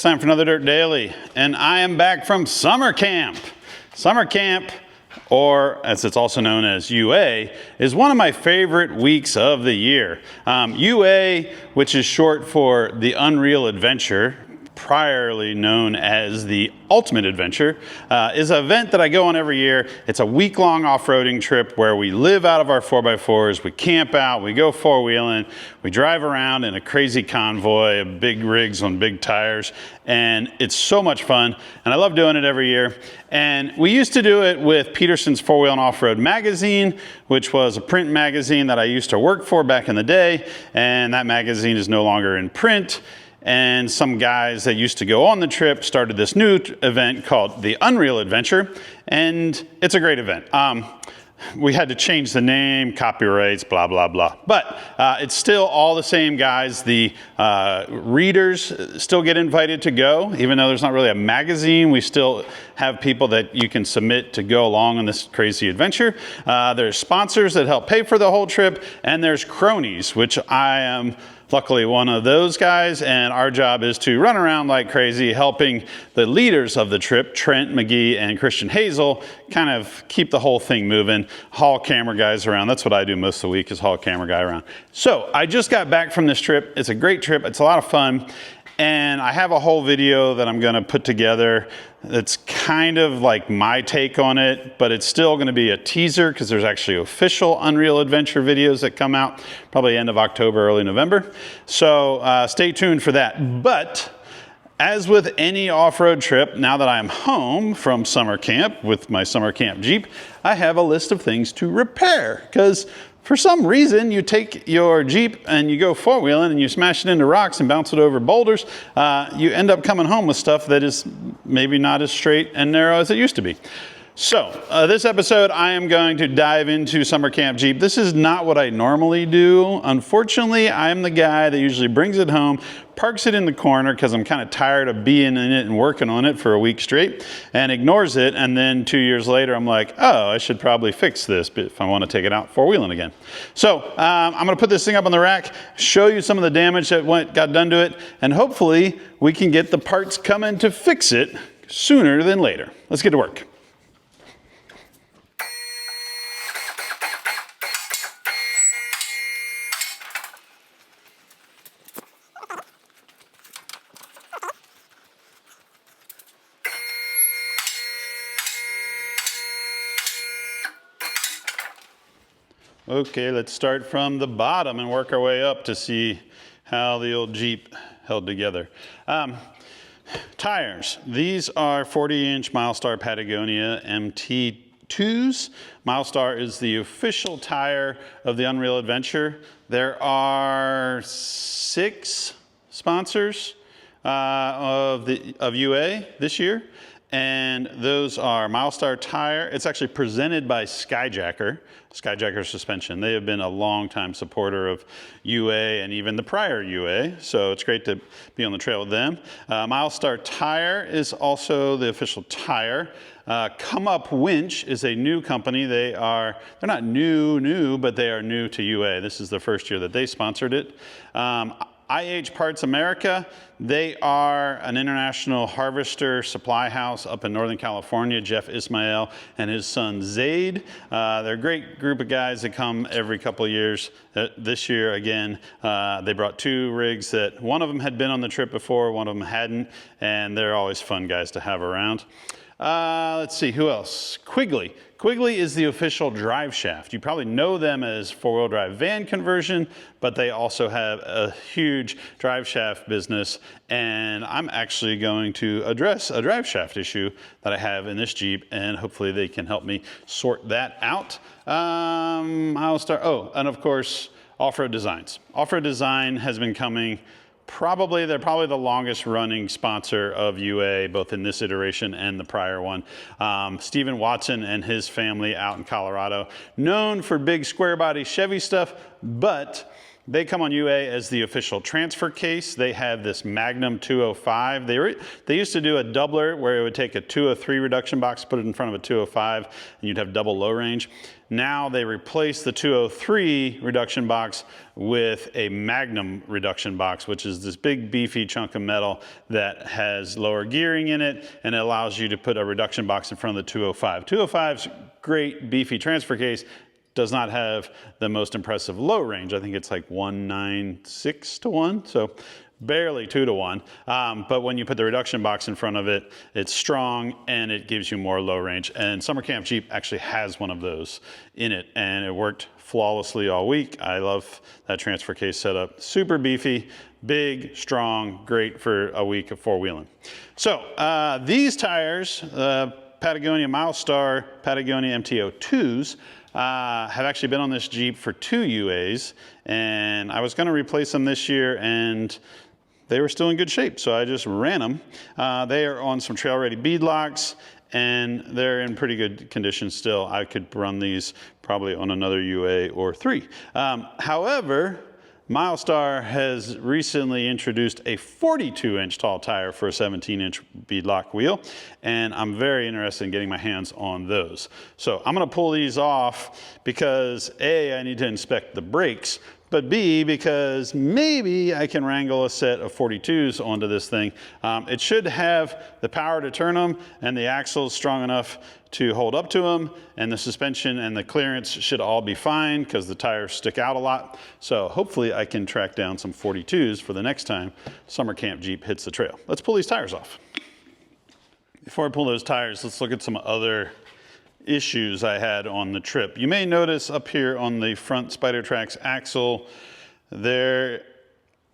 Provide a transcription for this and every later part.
time for another Dirt Daily, and I am back from summer camp. Summer camp, or as it's also known as UA, is one of my favorite weeks of the year. UA, which is short for the Unreal Adventure, priorly known as the Ultimate Adventure, is an event that I go on every year. It's a week-long off-roading trip where we live out of our 4x4s, we camp out, we go four-wheeling, we drive around in a crazy convoy of big rigs on big tires, and it's so much fun, and I love doing it every year. And we used to do it with Peterson's 4-Wheel and Off-Road magazine, which was a print magazine that I used to work for back in the day, and that magazine is no longer in print. And some guys that used to go on the trip started this new event called the Unreal Adventure, and it's a great event. We had to change the name, copyrights, blah, blah, blah. But it's still all the same guys. The readers still get invited to go, even though there's not really a magazine. We still have people that you can submit to go along on this crazy adventure. There's sponsors that help pay for the whole trip, and there's cronies, which I am luckily one of those guys, and our job is to run around like crazy helping the leaders of the trip, Trent McGee and Christian Hazel, kind of keep the whole thing moving, haul camera guys around. That's what I do most of the week, is haul camera guy around. So I just got back from this trip. It's a great trip. It's a lot of fun. And I have a whole video that I'm going to put together that's kind of like my take on it, but it's still going to be a teaser because there's actually official Unreal Adventure videos that come out probably end of October, early November. So stay tuned for that. But as with any off-road trip, now that I'm home from summer camp with my summer camp Jeep, I have a list of things to repair, because for some reason, you take your Jeep and you go four-wheeling and you smash it into rocks and bounce it over boulders. You end up coming home with stuff that is maybe not as straight and narrow as it used to be. So this episode, I am going to dive into summer camp Jeep. This is not what I normally do. Unfortunately, I am the guy that usually brings it home, parks it in the corner because I'm kind of tired of being in it and working on it for a week straight, and ignores it. And then 2 years later, I'm like, oh, I should probably fix this if I want to take it out four-wheeling again. So I'm going to put this thing up on the rack, show you some of the damage that got done to it, and hopefully we can get the parts coming to fix it sooner than later. Let's get to work. Okay, let's start from the bottom and work our way up to see how the old Jeep held together. Tires. These are 40-inch Milestar Patagonia MT2s. Milestar is the official tire of the Unreal Adventure. There are 6 sponsors of UA this year, and those are Milestar Tire. It's actually presented by Skyjacker Suspension. They have been a long-time supporter of UA and even the prior UA, so it's great to be on the trail with them. Milestar Tire is also the official tire. Come Up Winch is a new company. They're not new, but they are new to UA. This is the first year that they sponsored it. IH Parts America, they are an international harvester supply house up in Northern California. Jeff Ismail and his son Zaid. They're a great group of guys that come every couple of years. This year, again, they brought 2 rigs that one of them had been on the trip before, one of them hadn't, and they're always fun guys to have around. Let's see, who else? Quigley. Quigley is the official Driveshaft. You probably know them as four-wheel drive van conversion, but they also have a huge Driveshaft business, and I'm actually going to address a Driveshaft issue that I have in this Jeep, and hopefully they can help me sort that out. I'll start, and of course, Off-Road Designs. Off-Road Design has been coming. They're probably the longest running sponsor of UA, both in this iteration and the prior one. Stephen Watson and his family out in Colorado, known for big square body Chevy stuff, but they come on UA as the official transfer case. They have this Magnum 205. They used to do a doubler where it would take a 203 reduction box, put it in front of a 205, and you'd have double low range. Now they replaced the 203 reduction box with a Magnum reduction box, which is this big beefy chunk of metal that has lower gearing in it, and it allows you to put a reduction box in front of the 205. 205's great beefy transfer case, does not have the most impressive low range. I think it's like 196 to 1, so barely 2 to 1. But when you put the reduction box in front of it, it's strong and it gives you more low range. And Summer Camp Jeep actually has one of those in it, and it worked flawlessly all week. I love that transfer case setup. Super beefy, big, strong, great for a week of four-wheeling. So these tires, Patagonia Milestar Patagonia MTO2s, have actually been on this Jeep for 2 UAs, and I was going to replace them this year, and they were still in good shape, so I just ran them. They are on some trail-ready beadlocks, and they're in pretty good condition still. I could run these probably on another UA or 3. However, Milestar has recently introduced a 42-inch tall tire for a 17-inch beadlock wheel, and I'm very interested in getting my hands on those. So I'm going to pull these off because A, I need to inspect the brakes, but B, because maybe I can wrangle a set of 42s onto this thing. It should have the power to turn them, and the axle's strong enough to hold up to them, and the suspension and the clearance should all be fine because the tires stick out a lot. So hopefully I can track down some 42s for the next time Summer Camp Jeep hits the trail. Let's pull these tires off. Before I pull those tires, let's look at some other issues I had on the trip. You may notice up here on the front Spider Tracks axle, there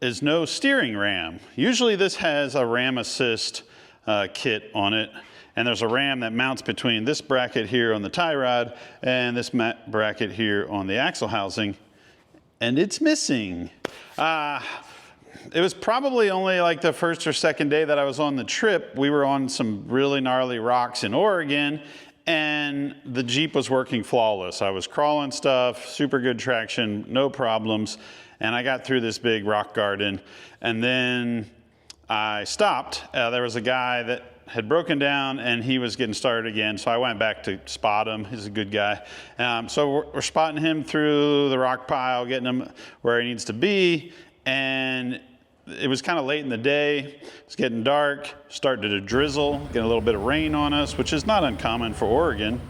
is no steering ram. Usually this has a ram assist kit on it, and there's a ram that mounts between this bracket here on the tie rod and this bracket here on the axle housing, and it's missing. It was probably only like the first or second day that I was on the trip. We were on some really gnarly rocks in Oregon, and the Jeep was working flawless. I was crawling stuff, super good traction, no problems, and I got through this big rock garden, and then I stopped. There was a guy that had broken down and he was getting started again, so I went back to spot him. He's a good guy. So we're spotting him through the rock pile, getting him where he needs to be, and it was kind of late in the day. It's getting dark, started to drizzle, getting a little bit of rain on us, which is not uncommon for Oregon.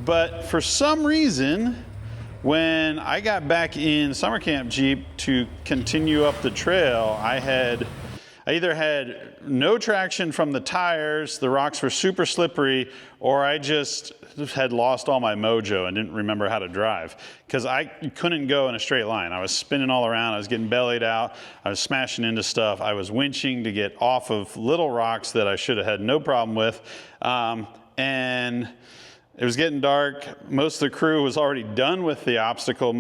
But for some reason, when I got back in Summer Camp Jeep to continue up the trail, I either had no traction from the tires, the rocks were super slippery, or I just had lost all my mojo and didn't remember how to drive, because I couldn't go in a straight line. I was spinning all around, I was getting bellied out, I was smashing into stuff, I was winching to get off of little rocks that I should have had no problem with, and it was getting dark. Most of the crew was already done with the obstacle,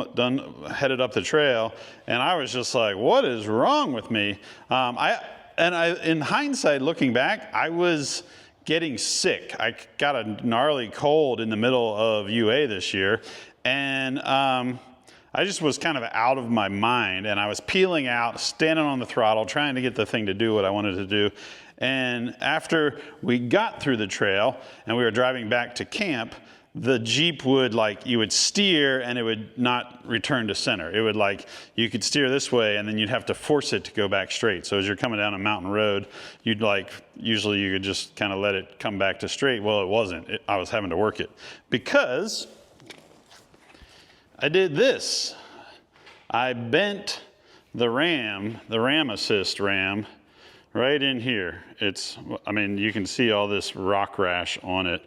headed up the trail, and I was just like, what is wrong with me? In hindsight, looking back, I was getting sick. I got a gnarly cold in the middle of UA this year, and I just was kind of out of my mind, and I was peeling out, standing on the throttle, trying to get the thing to do what I wanted to do. And after we got through the trail and we were driving back to camp, the Jeep would, you would steer and it would not return to center. It would you could steer this way and then you'd have to force it to go back straight. So as you're coming down a mountain road, you'd usually you could just kind of let it come back to straight. Well, it wasn't. I was having to work it because I did this. I bent the ram assist ram, right in here. You can see all this rock rash on it.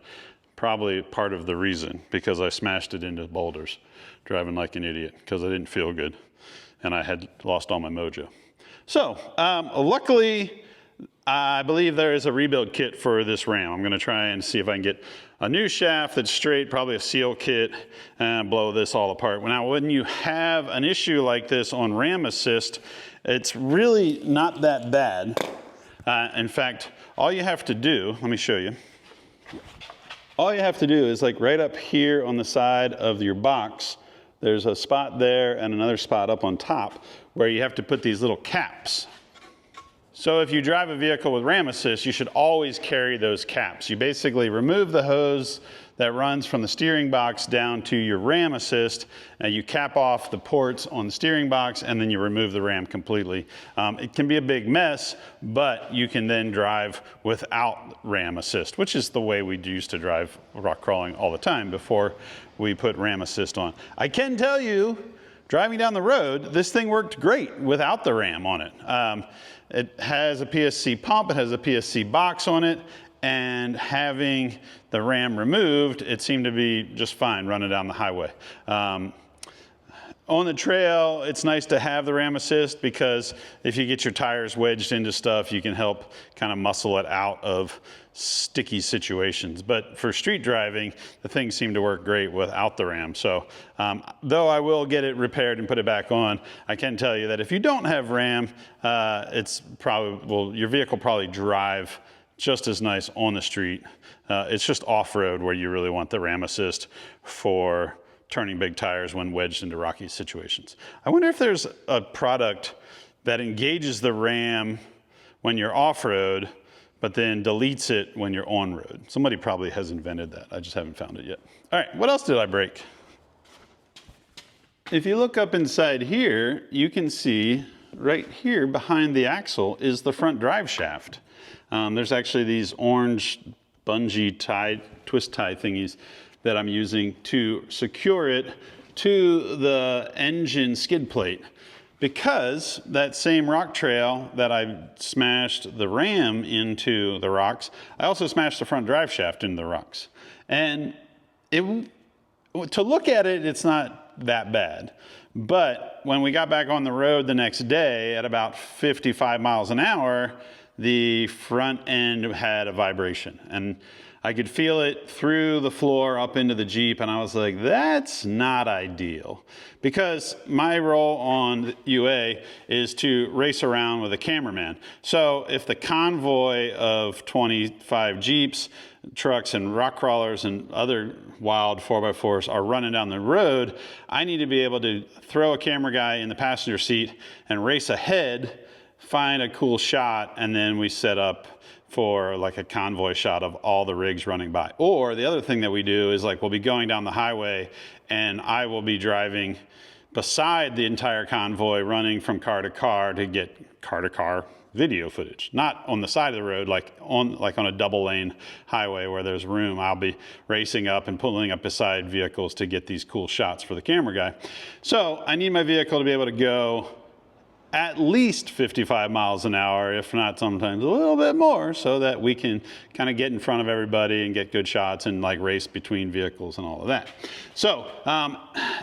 Probably part of the reason, because I smashed it into boulders, driving like an idiot, because I didn't feel good, and I had lost all my mojo. So, luckily, I believe there is a rebuild kit for this ram. I'm gonna try and see if I can get a new shaft that's straight, probably a seal kit, and blow this all apart. Now, when you have an issue like this on ram assist, it's really not that bad. In fact, all you have to do, let me show you. All you have to do is right up here on the side of your box, there's a spot there and another spot up on top where you have to put these little caps. So if you drive a vehicle with ram assist, you should always carry those caps. You basically remove the hose that runs from the steering box down to your ram assist, and you cap off the ports on the steering box, and then you remove the ram completely. It can be a big mess, but you can then drive without ram assist, which is the way we used to drive rock crawling all the time before we put ram assist on. I can tell you, driving down the road, this thing worked great without the ram on it. It has a PSC pump, it has a PSC box on it, and having the ram removed, it seemed to be just fine running down the highway. On the trail, it's nice to have the ram assist because if you get your tires wedged into stuff, you can help kind of muscle it out of sticky situations. But for street driving, the thing seemed to work great without the ram. So though I will get it repaired and put it back on, I can tell you that if you don't have ram, it's probably, well, your vehicle probably drive just as nice on the street. It's just off-road where you really want the ram assist for turning big tires when wedged into rocky situations. I wonder if there's a product that engages the ram when you're off-road, but then deletes it when you're on-road. Somebody probably has invented that. I just haven't found it yet. All right, what else did I break? If you look up inside here, you can see right here behind the axle is the front drive shaft. There's actually these orange bungee tie, twist tie thingies that I'm using to secure it to the engine skid plate, because that same rock trail that I smashed the ram into the rocks, I also smashed the front drive shaft into the rocks. And to look at it, it's not that bad. But when we got back on the road the next day at about 55 miles an hour, the front end had a vibration, and I could feel it through the floor up into the Jeep, and I was like, that's not ideal. Because my role on UA is to race around with a cameraman. So if the convoy of 25 Jeeps, trucks, and rock crawlers and other wild 4x4s are running down the road, I need to be able to throw a camera guy in the passenger seat and race ahead, find a cool shot, and then we set up for like a convoy shot of all the rigs running by. Or the other thing that we do is like we'll be going down the highway and I will be driving beside the entire convoy, running from car to car to get car to car video footage. Not on the side of the road, like on a double lane highway where there's room. I'll be racing up and pulling up beside vehicles to get these cool shots for the camera guy. So I need my vehicle to be able to go at least 55 miles an hour, if not sometimes a little bit more, so that we can kind of get in front of everybody and get good shots and like race between vehicles and all of that. So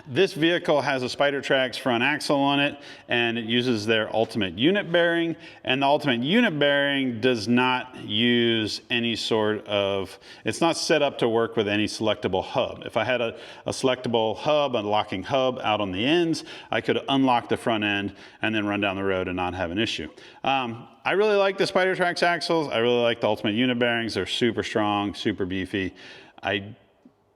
this vehicle has a Spider Trax front axle on it, and it uses their ultimate unit bearing, and the ultimate unit bearing does not use any sort of, it's not set up to work with any selectable hub. If I had a selectable hub, a locking hub out on the ends, I could unlock the front end and then run down the road and not have an issue. I really like the Spider Trax axles. I really like the ultimate unit bearings. They're super strong, super beefy. I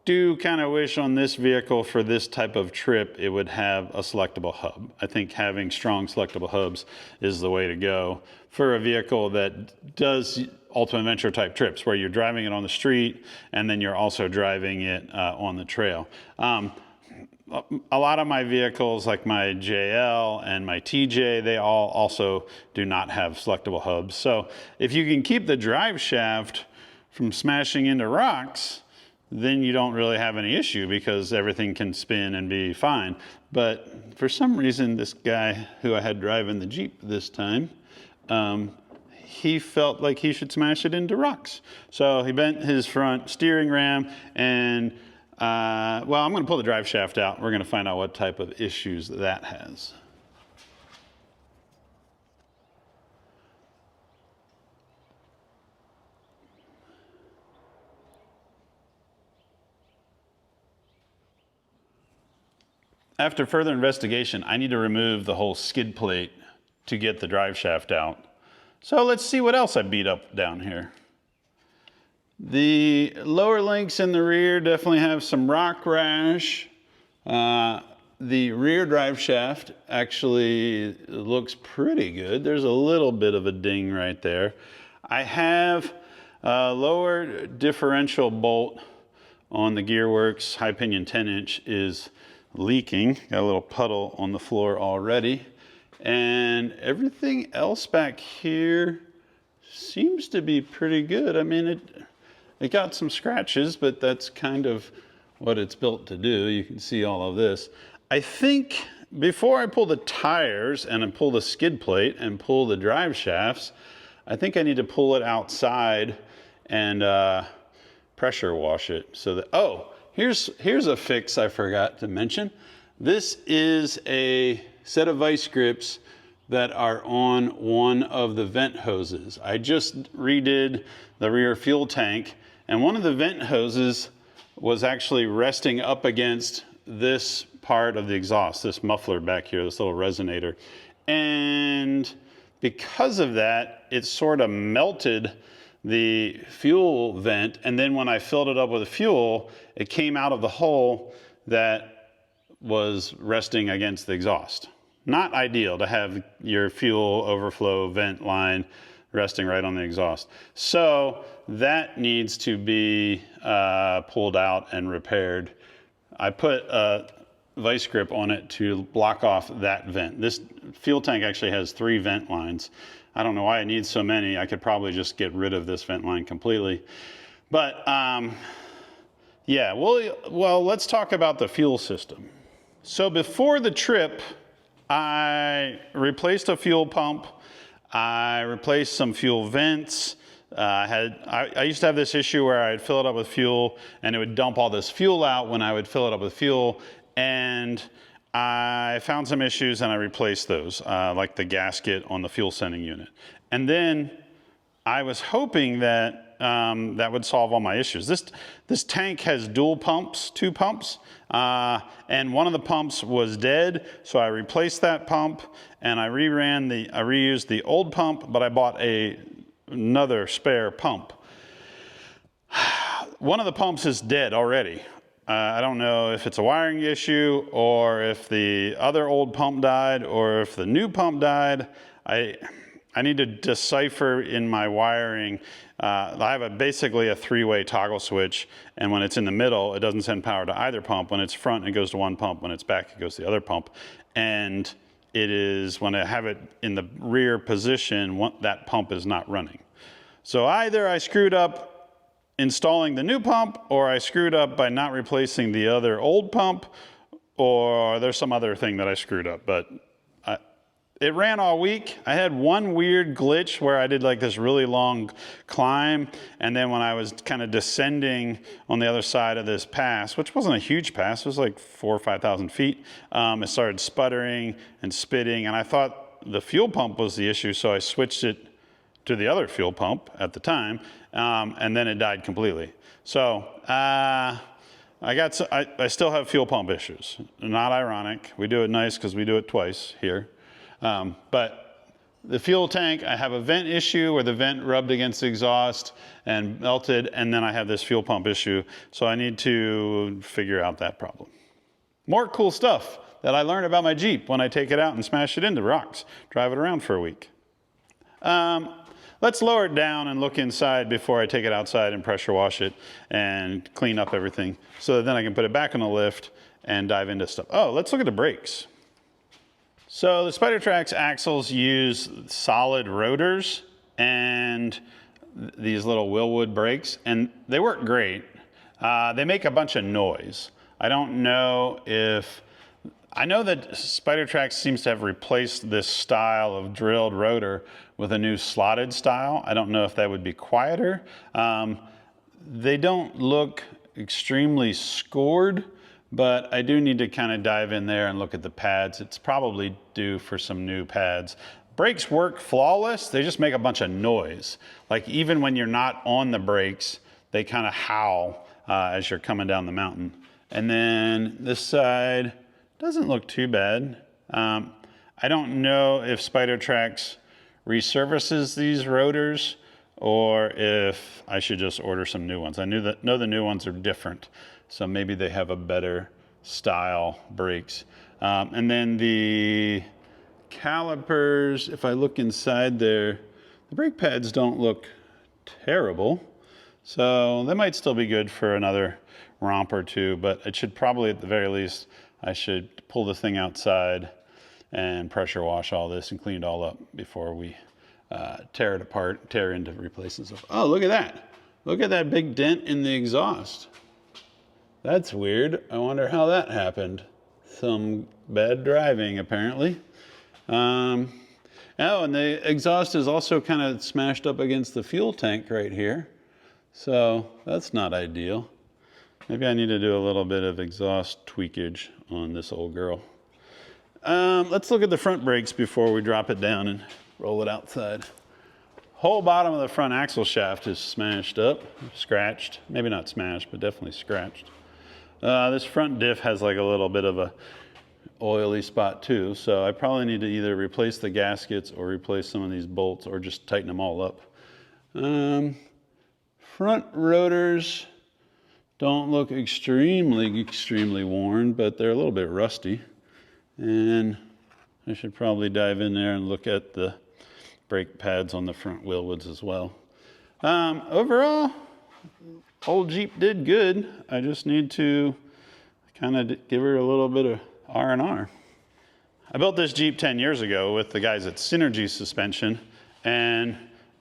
do kind of wish on this vehicle for this type of trip it would have a selectable hub. I think having strong selectable hubs is the way to go for a vehicle that does ultimate adventure type trips where you're driving it on the street and then you're also driving it on the trail. A lot of my vehicles, like my JL and my TJ, they all also do not have selectable hubs. So if you can keep the drive shaft from smashing into rocks, then you don't really have any issue because everything can spin and be fine. But for some reason, this guy who I had driving the Jeep this time, he felt like he should smash it into rocks. So he bent his front steering ram and well, I'm going to pull the drive shaft out. We're going to find out what type of issues that has. After further investigation, I need to remove the whole skid plate to get the drive shaft out. So let's see what else I beat up down here. The lower links in the rear definitely have some rock rash. The rear drive shaft actually looks pretty good. There's a little bit of a ding right there. I have a lower differential bolt on the gearworks. High pinion 10-inch is leaking. Got a little puddle on the floor already. And everything else back here seems to be pretty good. I mean, it got some scratches, but that's kind of what it's built to do. You can see all of this. I think before I pull the tires and I pull the skid plate and pull the drive shafts, I think I need to pull it outside and pressure wash it so that, oh, here's a fix I forgot to mention. This is a set of vice grips that are on one of the vent hoses. I just redid the rear fuel tank, and one of the vent hoses was actually resting up against this part of the exhaust, this muffler back here, this little resonator. And because of that, it sort of melted the fuel vent, and then when I filled it up with fuel, it came out of the hole that was resting against the exhaust. Not ideal to have your fuel overflow vent line resting right on the exhaust. So that needs to be pulled out and repaired. I put a vice grip on it to block off that vent. This fuel tank actually has 3 vent lines. I don't know why it needs so many. I could probably just get rid of this vent line completely. But yeah, well, let's talk about the fuel system. So before the trip, I replaced a fuel pump. I replaced some fuel vents. I used to have this issue where I'd fill it up with fuel and it would dump all this fuel out when I would fill it up with fuel. And I found some issues and I replaced those, like the gasket on the fuel sending unit. And then I was hoping that that would solve all my issues. This tank has dual pumps, 2 pumps, and one of the pumps was dead, so I replaced that pump and I reused the old pump, but I bought another spare pump. One of the pumps is dead already. I don't know if it's a wiring issue or if the other old pump died or if the new pump died. I need to decipher in my wiring. I have basically a 3-way toggle switch, and when it's in the middle, it doesn't send power to either pump. When it's front, it goes to one pump. When it's back, it goes to the other pump. And it is, when I have it in the rear position, that pump is not running. So either I screwed up installing the new pump, or I screwed up by not replacing the other old pump, or there's some other thing that I screwed up, but it ran all week. I had one weird glitch where I did like this really long climb, and then when I was kind of descending on the other side of this pass, which wasn't a huge pass, it was like 4,000 or 5,000 feet, it started sputtering and spitting, and I thought the fuel pump was the issue, so I switched it to the other fuel pump at the time, and then it died completely. So I still have fuel pump issues. Not ironic. We do it nice because we do it twice here. But the fuel tank, I have a vent issue where the vent rubbed against the exhaust and melted, and then I have this fuel pump issue. So I need to figure out that problem. More cool stuff that I learned about my Jeep when I take it out and smash it into rocks, drive it around for a week. Let's lower it down and look inside before I take it outside and pressure wash it and clean up everything so that then I can put it back on the lift and dive into stuff. Oh, let's look at the brakes. So the SpiderTrax axles use solid rotors and these little Willwood brakes, and they work great. They make a bunch of noise. I don't know if, I know that SpiderTrax seems to have replaced this style of drilled rotor with a new slotted style. I don't know if that would be quieter. They don't look extremely scored, but I do need to kind of dive in there and look at the pads. It's probably due for some new pads. Brakes work flawless. They just make a bunch of noise. Like even when you're not on the brakes, they kind of howl as you're coming down the mountain. And then this side doesn't look too bad. I don't know if SpiderTrax resurfaces these rotors or if I should just order some new ones. I know the new ones are different, so maybe they have a better style brakes. And then the calipers, if I look inside there, the brake pads don't look terrible. So they might still be good for another romp or two, but it should probably, at the very least, I should pull the thing outside and pressure wash all this and clean it all up before we tear it apart, tear into replacements. Oh, look at that. Look at that big dent in the exhaust. That's weird. I wonder how that happened. Some bad driving, apparently. Oh, and the exhaust is also kind of smashed up against the fuel tank right here. So that's not ideal. Maybe I need to do a little bit of exhaust tweakage on this old girl. Let's look at the front brakes before we drop it down and roll it outside. Whole bottom of the front axle shaft is smashed up, scratched. Maybe not smashed, but definitely scratched. This front diff has like a little bit of a oily spot too, so I probably need to either replace the gaskets or replace some of these bolts or just tighten them all up. Front rotors don't look extremely worn, but they're a little bit rusty. And I should probably dive in there and look at the brake pads on the front wheel wells as well. Overall, old Jeep did good. I just need to kind of give her a little bit of R&R. I built this Jeep 10 years ago with the guys at Synergy Suspension, and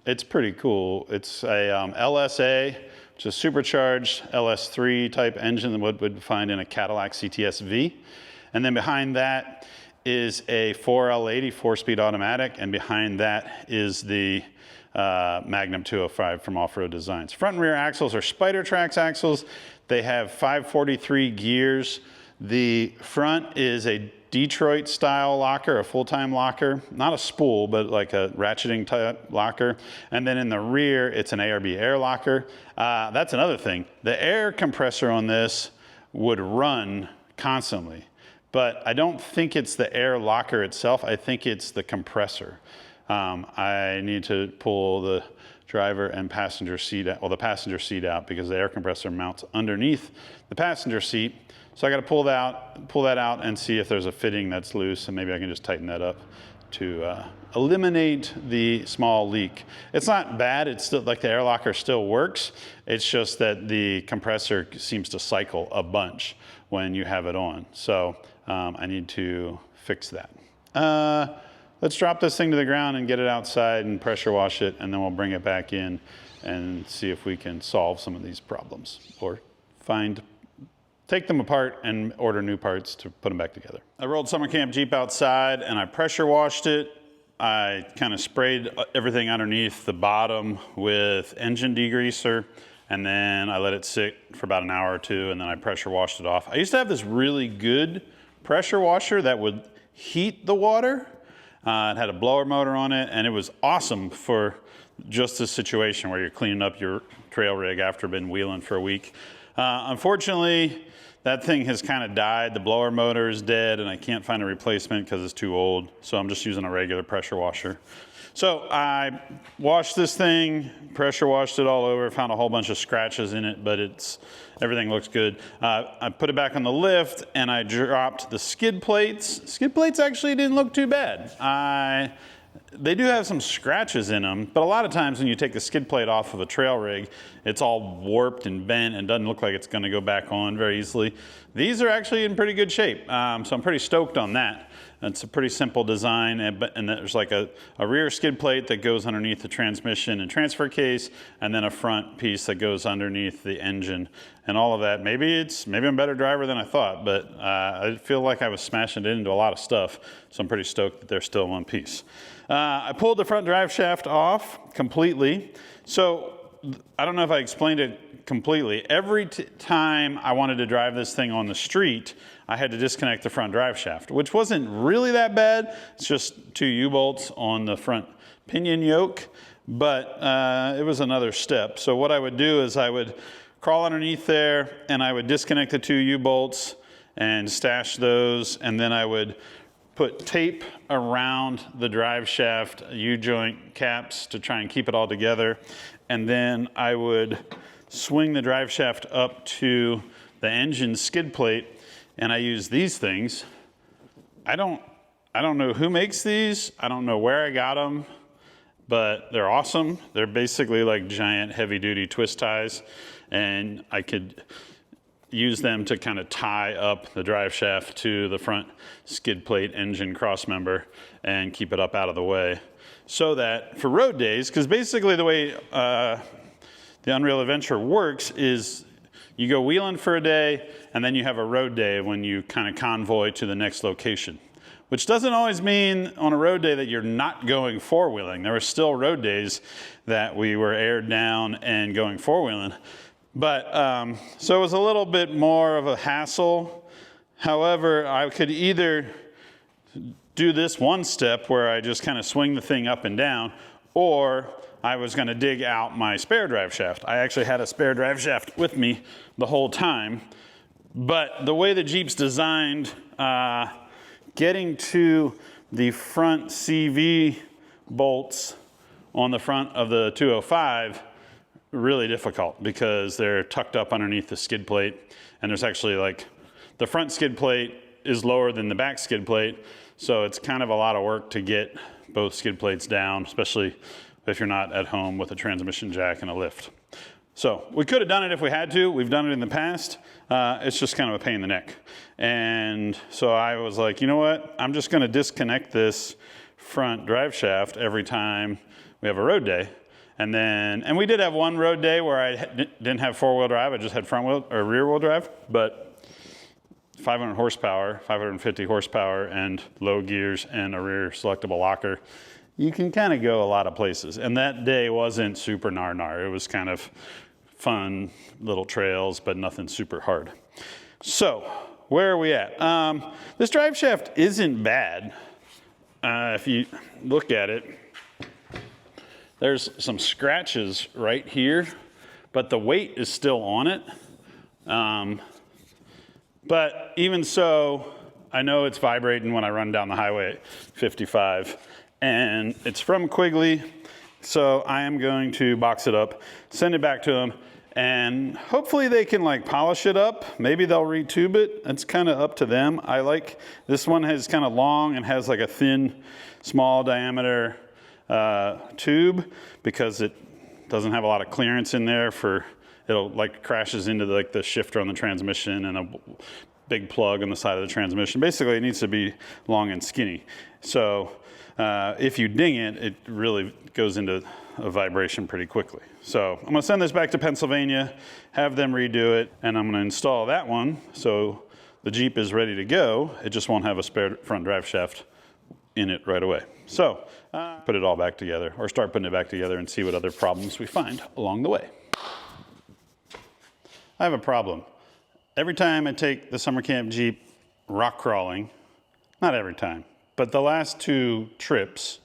it's pretty cool. It's a LSA, which is a supercharged LS3 type engine than what would find in a Cadillac CTS-V. And then behind that is a 4L80 4-speed automatic, and behind that is the Magnum 205 from Off-Road Designs. Front and rear axles are Spider Trax axles. They have 543 gears. The front is a Detroit style locker, a full-time locker, not a spool, but like a ratcheting type locker. And then in the rear, it's an ARB air locker. That's another thing. The air compressor on this would run constantly, but I don't think it's the air locker itself. I think it's the compressor. I need to pull the driver and passenger seat out, well, the passenger seat out, because the air compressor mounts underneath the passenger seat. So I got to pull that out and see if there's a fitting that's loose, and maybe I can just tighten that up to eliminate the small leak. It's not bad. It's still like the air locker still works. It's just that the compressor seems to cycle a bunch when you have it on. So I need to fix that. Let's drop this thing to the ground and get it outside and pressure wash it, and then we'll bring it back in and see if we can solve some of these problems or take them apart and order new parts to put them back together. I rolled Summer Camp Jeep outside and I pressure washed it. I kind of sprayed everything underneath the bottom with engine degreaser, and then I let it sit for about an hour or two, and then I pressure washed it off. I used to have this really good pressure washer that would heat the water. It had a blower motor on it, and it was awesome for just this situation where you're cleaning up your trail rig after been wheeling for a week. Unfortunately, that thing has kind of died. The blower motor is dead, and I can't find a replacement because it's too old. So I'm just using a regular pressure washer. So I washed this thing, pressure washed it all over, found a whole bunch of scratches in it, but everything looks good. I put it back on the lift, and I dropped the skid plates. Skid plates actually didn't look too bad. They do have some scratches in them, but a lot of times when you take the skid plate off of a trail rig, it's all warped and bent and doesn't look like it's going to go back on very easily. These are actually in pretty good shape, so I'm pretty stoked on that. It's a pretty simple design, and there's like a rear skid plate that goes underneath the transmission and transfer case, and then a front piece that goes underneath the engine and all of that. Maybe I'm a better driver than I thought, but I feel like I was smashing it into a lot of stuff, so I'm pretty stoked that they're still in one piece. I pulled the front drive shaft off completely. So I don't know if I explained it completely. Every time I wanted to drive this thing on the street, I had to disconnect the front drive shaft, which wasn't really that bad. It's just 2 U-bolts on the front pinion yoke, but it was another step. So what I would do is I would crawl underneath there, and I would disconnect the 2 U-bolts and stash those, and then I would put tape around the drive shaft U-joint caps to try and keep it all together. And then I would swing the drive shaft up to the engine skid plate, and I use these things I don't know who makes these. I don't know where I got them, but they're awesome. They're basically like giant heavy duty twist ties, and I could use them to kind of tie up the drive shaft to the front skid plate engine cross member and keep it up out of the way. So that for road days, because basically the way the Unreal Adventure works is you go wheeling for a day and then you have a road day when you kind of convoy to the next location. Which doesn't always mean on a road day that you're not going four-wheeling. There were still road days that we were aired down and going four-wheeling. But, so it was a little bit more of a hassle. However, I could either do this one step where I just kind of swing the thing up and down, or I was going to dig out my spare drive shaft. I actually had a spare drive shaft with me the whole time. But the way the Jeep's designed, getting to the front CV bolts on the front of the 205, really difficult because they're tucked up underneath the skid plate, and there's actually like, the front skid plate is lower than the back skid plate, so it's kind of a lot of work to get both skid plates down, especially if you're not at home with a transmission jack and a lift. So we could have done it if we had to. We've done it in the past. It's just kind of a pain in the neck. And so I was like, you know what? I'm just going to disconnect this front drive shaft every time we have a road day. And we did have one road day where I didn't have four-wheel drive. I just had front wheel or rear wheel drive, but 500 horsepower, 550 horsepower, and low gears and a rear selectable locker. You can kind of go a lot of places. And that day wasn't super gnar. It was kind of fun little trails, but nothing super hard. So where are we at? This drive shaft isn't bad. If you look at it, there's some scratches right here, but the weight is still on it. But even so, I know it's vibrating when I run down the highway at 55. And it's from Quigley, so I am going to box it up, send it back to them, and hopefully they can like polish it up. Maybe they'll retube it. It's kind of up to them. I like, this one is kind of long and has like a thin, small diameter tube because it doesn't have a lot of clearance in there for, it'll like crashes into the shifter on the transmission and a big plug on the side of the transmission. Basically, it needs to be long and skinny. So if you ding it, it really goes into a vibration pretty quickly. So I'm going to send this back to Pennsylvania, have them redo it, and I'm going to install that one so the Jeep is ready to go. It just won't have a spare front drive shaft in it right away. So put it all back together, or start putting it back together and see what other problems we find along the way. I have a problem. Every time I take the summer camp Jeep rock crawling, not every time, but the last two trips,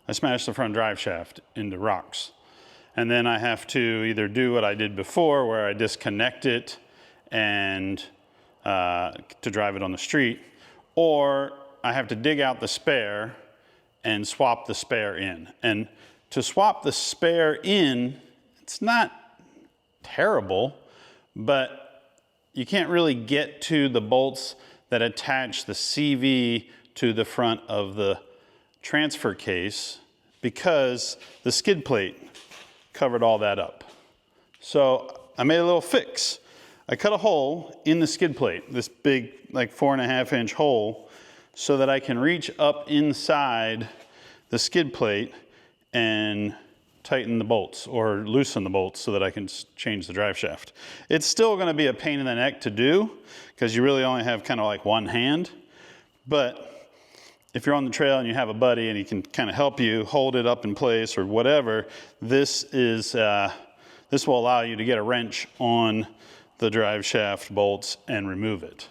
I smashed the front drive shaft into rocks. And then I have to either do what I did before, where I disconnect it and to drive it on the street, or I have to dig out the spare and swap the spare in. And to swap the spare in, it's not terrible, but you can't really get to the bolts that attach the CV to the front of the transfer case because the skid plate covered all that up. So I made a little fix. I cut a hole in the skid plate, this big like 4.5 inch hole, so that I can reach up inside the skid plate and tighten the bolts or loosen the bolts so that I can change the drive shaft. It's still going to be a pain in the neck to do because you really only have kind of like one hand, but if you're on the trail and you have a buddy and he can kind of help you hold it up in place or whatever, this will allow you to get a wrench on the drive shaft bolts and remove it.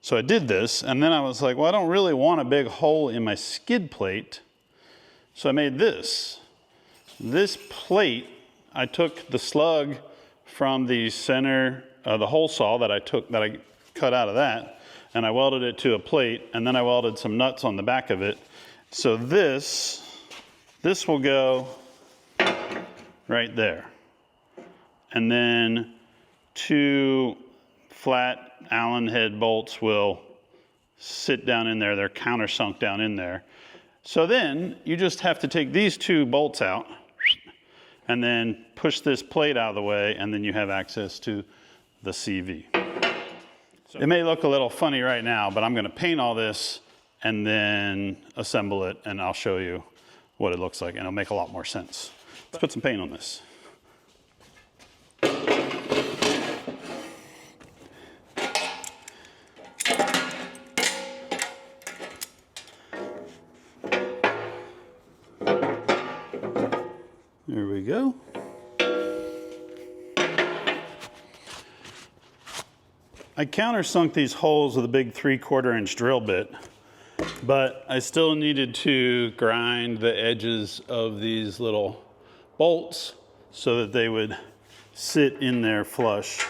So I did this, and then I was like, well, I don't really want a big hole in my skid plate. So I made this. This plate, I took the slug from the center, the hole saw that I cut out of that, and I welded it to a plate, and then I welded some nuts on the back of it. So this will go right there. And then two flat Allen head bolts will sit down in there. They're countersunk down in there. So then you just have to take these two bolts out and then push this plate out of the way, and then you have access to the CV. So it may look a little funny right now, but I'm gonna paint all this and then assemble it, and I'll show you what it looks like, and it'll make a lot more sense. Let's put some paint on this. There we go. I countersunk these holes with a big 3/4 inch drill bit, but I still needed to grind the edges of these little bolts so that they would sit in there flush,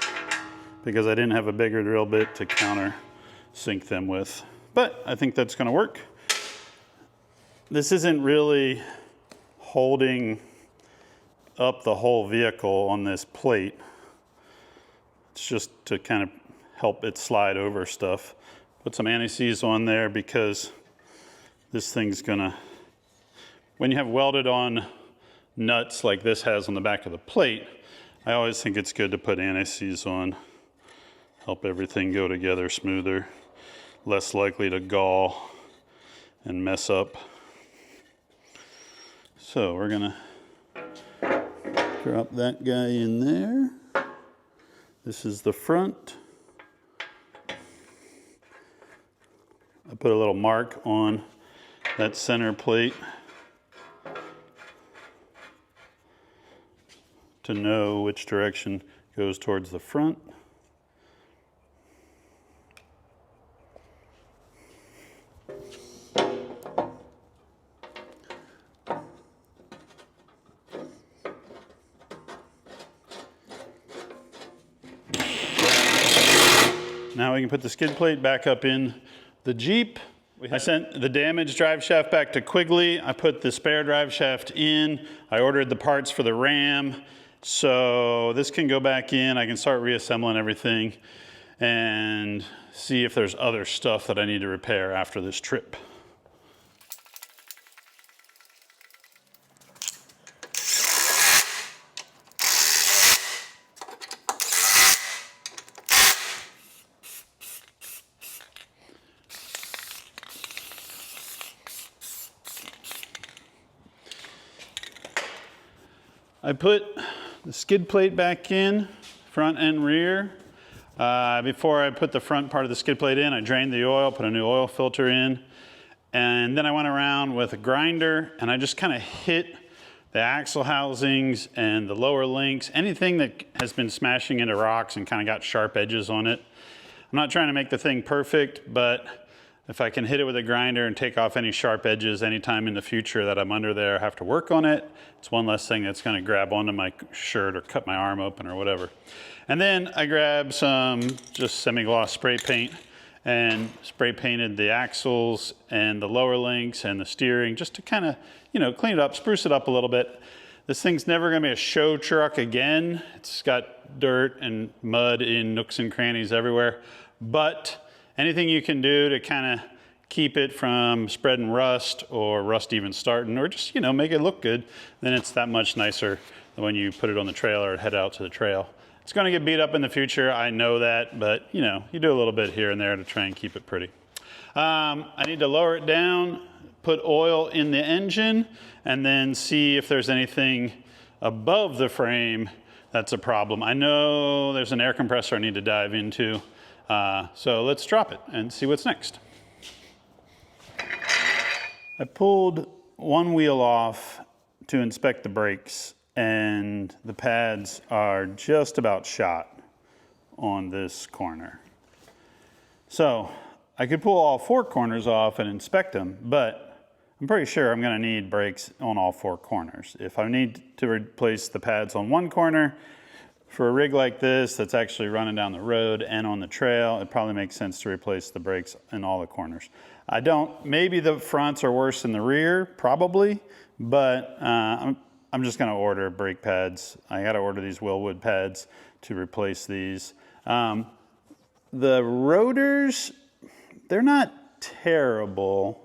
because I didn't have a bigger drill bit to countersink them with. But I think that's gonna work. This isn't really holding up the whole vehicle on this plate. It's just to kind of help it slide over stuff. Put some anti-seize on there because this thing's gonna, when you have welded on nuts like this has on the back of the plate, I always think it's good to put anti-seize on. Help everything go together smoother, less likely to gall and mess up. So we're gonna drop that guy in there. This is the front. I put a little mark on that center plate to know which direction goes towards the front. Now we can put the skid plate back up in the Jeep. I sent the damaged drive shaft back to Quigley. I put the spare drive shaft in. I ordered the parts for the Ram. So this can go back in. I can start reassembling everything and see if there's other stuff that I need to repair after this trip. I put the skid plate back in, front and rear. Before I put the front part of the skid plate in, I drained the oil, put a new oil filter in, and then I went around with a grinder and I just kind of hit the axle housings and the lower links, anything that has been smashing into rocks and kind of got sharp edges on it. I'm not trying to make the thing perfect, but if I can hit it with a grinder and take off any sharp edges anytime in the future that I'm under there, I have to work on it. It's one less thing that's gonna grab onto my shirt or cut my arm open or whatever. And then I grabbed some just semi-gloss spray paint and spray painted the axles and the lower links and the steering just to kind of, you know, clean it up, spruce it up a little bit. This thing's never gonna be a show truck again. It's got dirt and mud in nooks and crannies everywhere, but anything you can do to kind of keep it from spreading rust or rust even starting, or just, you know, make it look good, then it's that much nicer than when you put it on the trailer and head out to the trail. It's going to get beat up in the future, I know that, but you know, you do a little bit here and there to try and keep it pretty. I need to lower it down, put oil in the engine, and then see if there's anything above the frame that's a problem. I know there's an air compressor I need to dive into. So let's drop it and see what's next. I pulled one wheel off to inspect the brakes, and the pads are just about shot on this corner. So I could pull all four corners off and inspect them, but I'm pretty sure I'm gonna need brakes on all four corners. If I need to replace the pads on one corner, for a rig like this that's actually running down the road and on the trail, it probably makes sense to replace the brakes in all the corners. I don't, maybe the fronts are worse than the rear, probably, but I'm just gonna order brake pads. I gotta order these Willwood pads to replace these. The rotors, they're not terrible.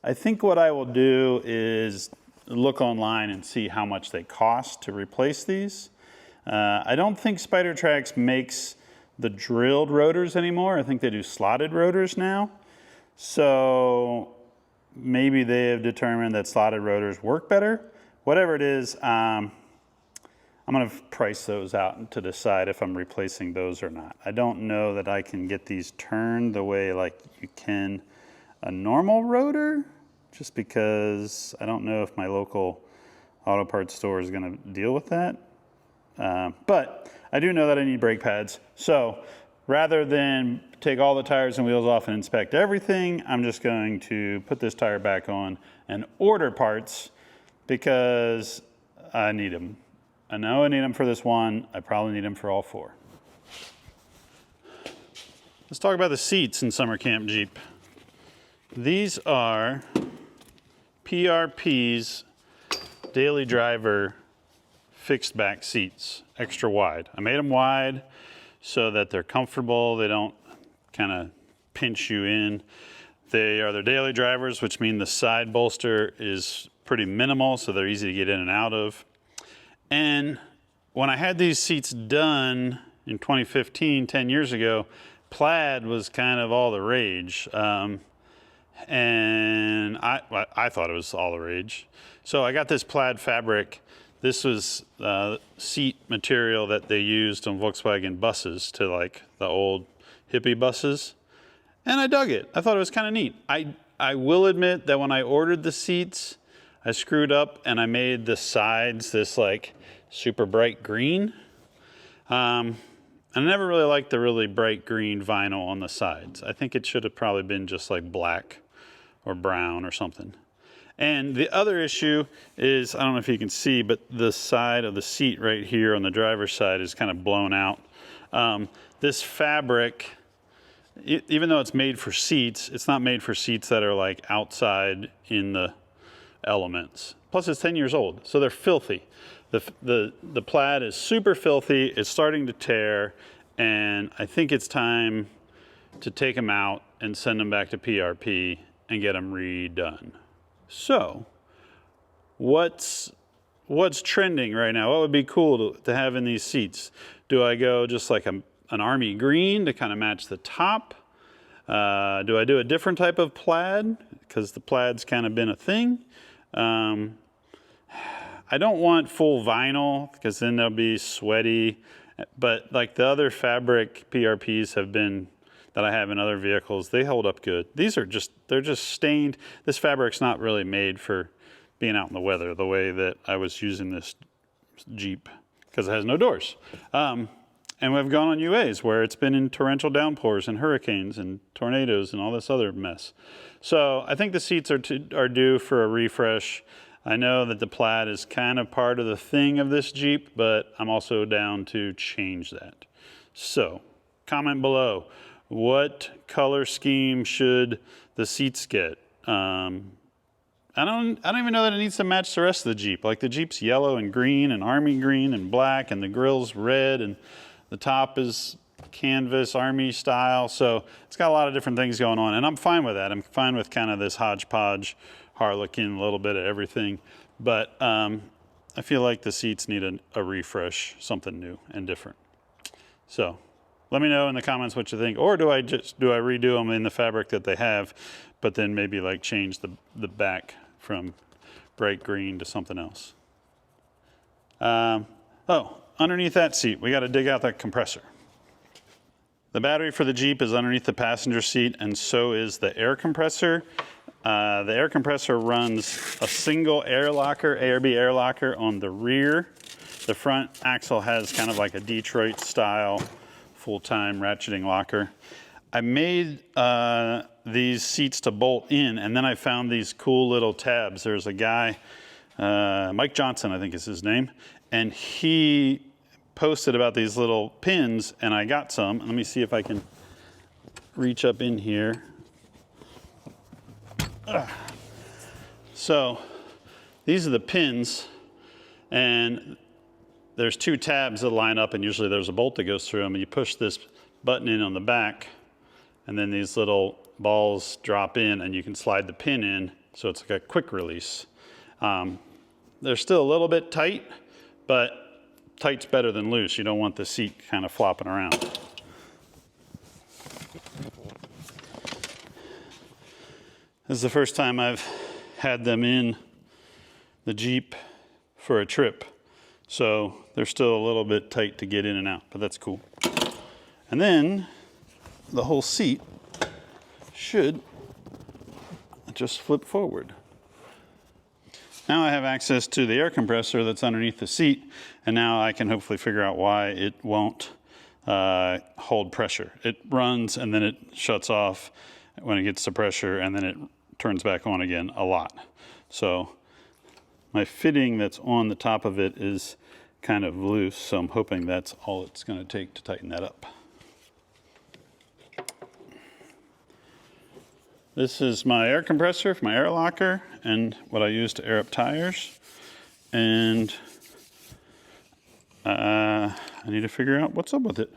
I think what I will do is look online and see how much they cost to replace these. I don't think Spider Tracks makes the drilled rotors anymore. I think they do slotted rotors now. So maybe they have determined that slotted rotors work better. Whatever it is, I'm going to price those out to decide if I'm replacing those or not. I don't know that I can get these turned the way like you can a normal rotor, just because I don't know if my local auto parts store is going to deal with that. But I do know that I need brake pads. So rather than take all the tires and wheels off and inspect everything, I'm just going to put this tire back on and order parts because I need them. I know I need them for this one. I probably need them for all four. Let's talk about the seats in Summer Camp Jeep. These are PRP's Daily Driver fixed back seats, extra wide. I made them wide so that they're comfortable. They don't kind of pinch you in. They are their daily drivers, which mean the side bolster is pretty minimal, so they're easy to get in and out of. And when I had these seats done in 2015, 10 years ago, plaid was kind of all the rage. And I thought it was all the rage. So I got this plaid fabric. This was seat material that they used on Volkswagen buses to like the old hippie buses. And I dug it. I thought it was kind of neat. I will admit that when I ordered the seats, I screwed up and I made the sides this like super bright green. I never really liked the really bright green vinyl on the sides. I think it should have probably been just like black or brown or something. And the other issue is, I don't know if you can see, but the side of the seat right here on the driver's side is kind of blown out. This fabric, even though it's made for seats, it's not made for seats that are like outside in the elements. Plus it's 10 years old, so they're filthy. The plaid is super filthy. It's starting to tear, and I think it's time to take them out and send them back to PRP and get them redone. So, what's trending right now? What would be cool to have in these seats? Do I go just like an army green to kind of match the top? Do I do a different type of plaid? Because the plaid's kind of been a thing. I don't want full vinyl because then they'll be sweaty. But like the other fabric PRPs have been, that I have in other vehicles, they hold up good. These are they're just stained. This fabric's not really made for being out in the weather the way that I was using this Jeep because it has no doors. And we've gone on UAs where it's been in torrential downpours and hurricanes and tornadoes and all this other mess. So I think the seats are due for a refresh. I know that the plaid is kind of part of the thing of this Jeep, but I'm also down to change that. So comment below. What color scheme should the seats get? I don't even know that it needs to match the rest of the Jeep. Like the Jeep's yellow and green and army green and black, and the grill's red, and the top is canvas army style. So it's got a lot of different things going on, and I'm fine with that. I'm fine with kind of this hodgepodge, harlequin, a little bit of everything. But I feel like the seats need a refresh, something new and different. So let me know in the comments what you think. Or do I redo them in the fabric that they have, but then maybe like change the back from bright green to something else. Underneath that seat, we got to dig out that compressor. The battery for the Jeep is underneath the passenger seat, and so is the air compressor. The air compressor runs a single air locker, ARB air locker on the rear. The front axle has kind of like a Detroit style full-time ratcheting locker. I made these seats to bolt in, and then I found these cool little tabs. There's a guy, Mike Johnson, I think is his name, and he posted about these little pins, and I got some. Let me see if I can reach up in here. So these are the pins, and there's two tabs that line up, and usually there's a bolt that goes through them, and you push this button in on the back, and then these little balls drop in and you can slide the pin in, so it's like a quick release. They're still a little bit tight, but tight's better than loose. You don't want the seat kind of flopping around. This is the first time I've had them in the Jeep for a trip, so they're still a little bit tight to get in and out, but that's cool. And then the whole seat should just flip forward. Now I have access to the air compressor that's underneath the seat, and now I can hopefully figure out why it won't hold pressure. It runs and then it shuts off when it gets to pressure, and then it turns back on again a lot. So my fitting that's on the top of it is kind of loose, so I'm hoping that's all it's going to take to tighten that up. This is my air compressor for my air locker and what I use to air up tires. And I need to figure out what's up with it,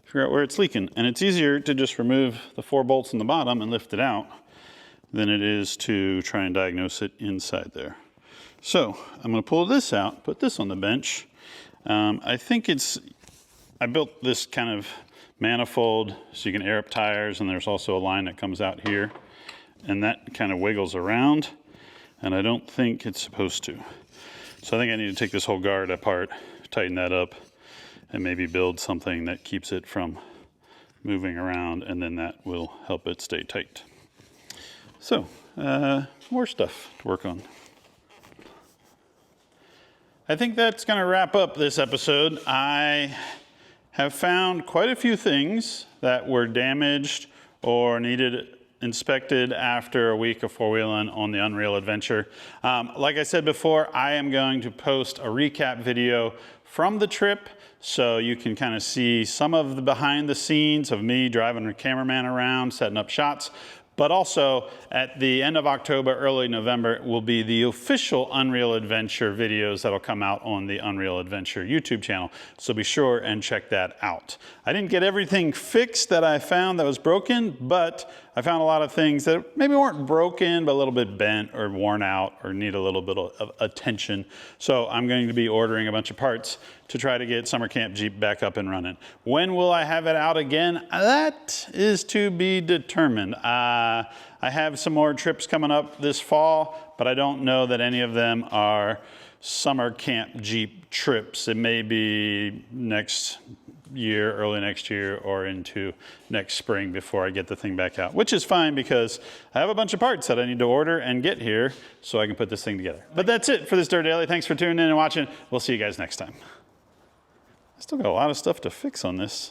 figure out where it's leaking. And it's easier to just remove the 4 bolts in the bottom and lift it out than it is to try and diagnose it inside there. So I'm going to pull this out, put this on the bench. I built this kind of manifold so you can air up tires, and there's also a line that comes out here, and that kind of wiggles around, and I don't think it's supposed to. So I think I need to take this whole guard apart, tighten that up, and maybe build something that keeps it from moving around, and then that will help it stay tight. So, more stuff to work on. I think that's going to wrap up this episode. I have found quite a few things that were damaged or needed inspected after a week of four-wheeling on the Unreal Adventure. Like I said before, I am going to post a recap video from the trip so you can kind of see some of the behind the scenes of me driving a cameraman around, setting up shots. But also, at the end of October, early November, will be the official Unreal Adventure videos that'll come out on the Unreal Adventure YouTube channel. So be sure and check that out. I didn't get everything fixed that I found that was broken, but I found a lot of things that maybe weren't broken, but a little bit bent or worn out or need a little bit of attention. So I'm going to be ordering a bunch of parts to try to get Summer Camp Jeep back up and running. When will I have it out again? That is to be determined. I have some more trips coming up this fall, but I don't know that any of them are Summer Camp Jeep trips. It may be next year, early next year, or into next spring before I get the thing back out, which is fine because I have a bunch of parts that I need to order and get here so I can put this thing together. But that's it for this Dirt Daily. Thanks for tuning in and watching. We'll see you guys next time. I still got a lot of stuff to fix on this.